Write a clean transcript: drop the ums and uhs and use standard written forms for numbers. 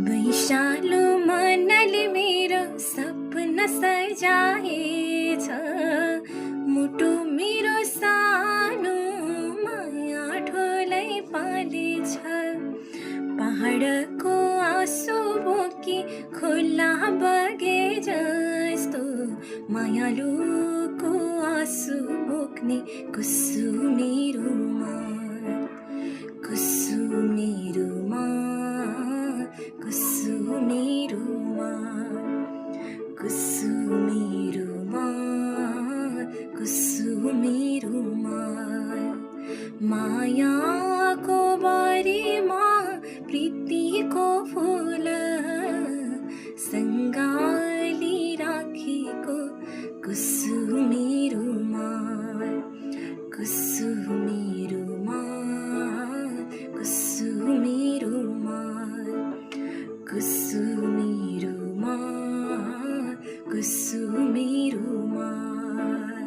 वैशालु मनले मेरो सपना सजाएछ। मुटु मेरो सानो माया ढोलै पालेछ। पहाडको आँसु बोकी खोला बगे जस्तो मायालुको आँसु बोक्ने कुसुमे रुमाल, कुसुमे रुमाल, कुसुमे रुमाल, कुसुमे रुमाल, कुसुमे रुमाल। मायाको बारीमा प्रीतिको फूल सङ्गाली राखेको कुसुमे रुमाल, कुसुमे रुमाल, कुसुमे रुमाल, कुसुमे रुमाल, कुसुमे रुमाल।